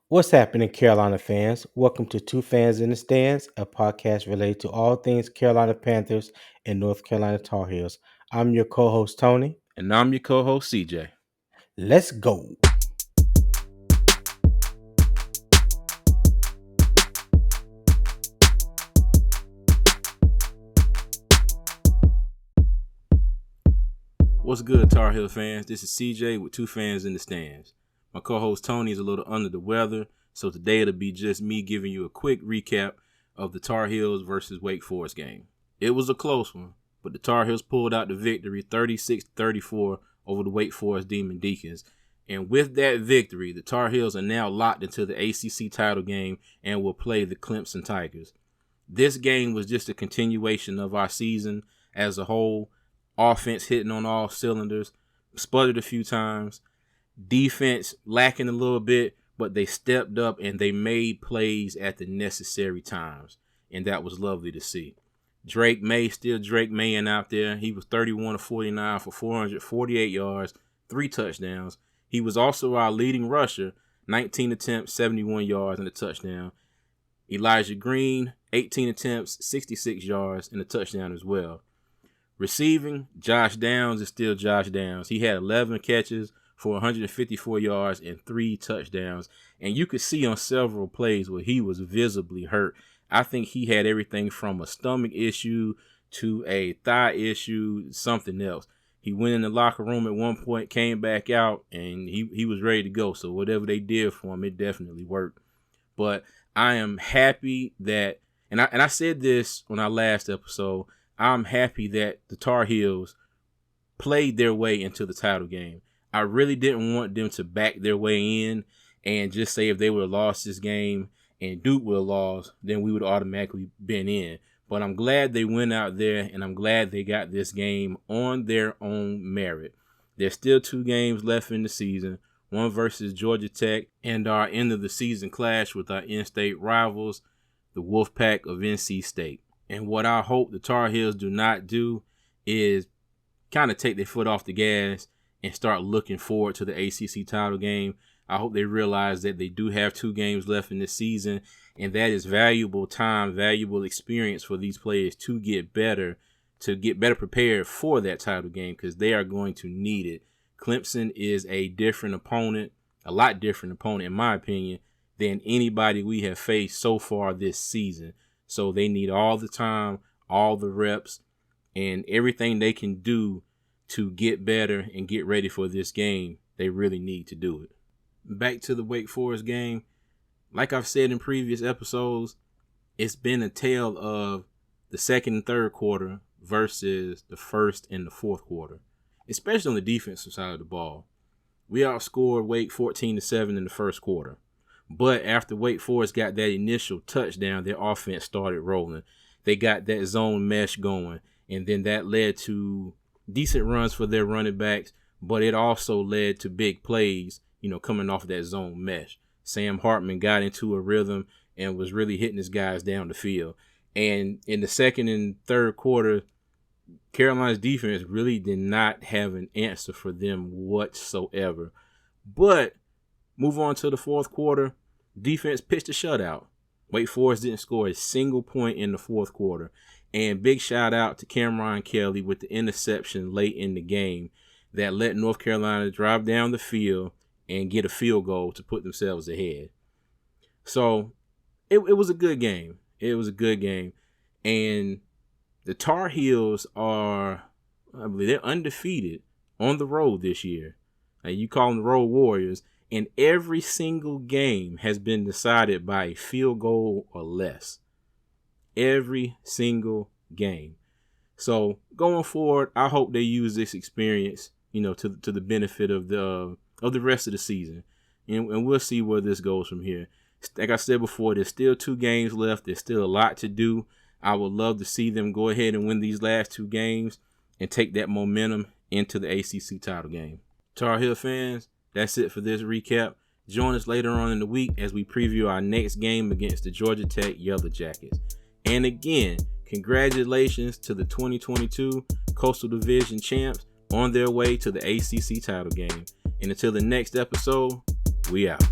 What's happening, Carolina fans? Welcome to Two Fans in the Stands, a podcast related to all things Carolina Panthers and North Carolina Tar Heels. I'm your co-host Tony. And I'm your co-host CJ. Let's go. What's good, Tar Heel fans? This is CJ with Two Fans in the Stands. My co-host Tony is a little under the weather, so today it'll be just me giving you a quick recap of the Tar Heels versus Wake Forest game. It was a close one, but the Tar Heels pulled out the victory 36-34 over the Wake Forest Demon Deacons. And with that victory, the Tar Heels are now locked into the ACC title game and will play the Clemson Tigers. This game was just a continuation of our season as a whole. Offense hitting on all cylinders, sputtered a few times. Defense lacking a little bit, but they stepped up and they made plays at the necessary times. And that was lovely to see. Drake May, still Drake Mayin out there. He was 31 of 49 for 448 yards, 3 touchdowns. He was also our leading rusher, 19 attempts, 71 yards, and a touchdown. Elijah Green, 18 attempts, 66 yards, and a touchdown as well. Receiving, Josh Downs is still Josh Downs. He had 11 catches for 154 yards and 3 touchdowns. And you could see on several plays where he was visibly hurt. I think he had everything from a stomach issue to a thigh issue, something else. He went in the locker room at one point, came back out, and he was ready to go. So whatever they did for him, it definitely worked. But I am happy that, and I said this on our last episode, I'm happy that the Tar Heels played their way into the title game. I really didn't want them to back their way in and just say if they would have lost this game and Duke would have lost, then we would automatically been in. But I'm glad they went out there, and I'm glad they got this game on their own merit. There's still 2 games left in the season, one versus Georgia Tech and our end of the season clash with our in-state rivals, the Wolfpack of NC State. And what I hope the Tar Heels do not do is kind of take their foot off the gas and start looking forward to the ACC title game. I hope they realize that they do have 2 games left in this season, and that is valuable time, valuable experience for these players to get better prepared for that title game, because they are going to need it. Clemson is a different opponent, a lot different opponent, in my opinion, than anybody we have faced so far this season. So they need all the time, all the reps, and everything they can do to get better and get ready for this game. They really need to do it. Back to the Wake Forest game. Like I've said in previous episodes, it's been a tale of the second and third quarter versus the first and the fourth quarter, especially on the defensive side of the ball. We outscored Wake 14-7 in the first quarter. But after Wake Forest got that initial touchdown, their offense started rolling. They got that zone mesh going, and then that led to decent runs for their running backs, but it also led to big plays, coming off that zone mesh. Sam Hartman got into a rhythm and was really hitting his guys down the field. And in the second and third quarter, Carolina's defense really did not have an answer for them whatsoever. But move on to the fourth quarter. Defense pitched a shutout. Wake Forest didn't score a single point in the fourth quarter. And big shout out to Cameron Kelly with the interception late in the game that let North Carolina drive down the field and get a field goal to put themselves ahead. So it was a good game. It was a good game. And the Tar Heels are, I believe, they're undefeated on the road this year. You call them the Road Warriors. And every single game has been decided by a field goal or less. Every single game. So going forward, I hope they use this experience, to the benefit of the rest of the season. And we'll see where this goes from here. Like I said before, there's still 2 games left. There's still a lot to do. I would love to see them go ahead and win these last 2 games and take that momentum into the ACC title game. Tar Heel fans, that's it for this recap. Join us later on in the week as we preview our next game against the Georgia Tech Yellow Jackets. And again, congratulations to the 2022 Coastal Division champs on their way to the ACC title game. And until the next episode, we out.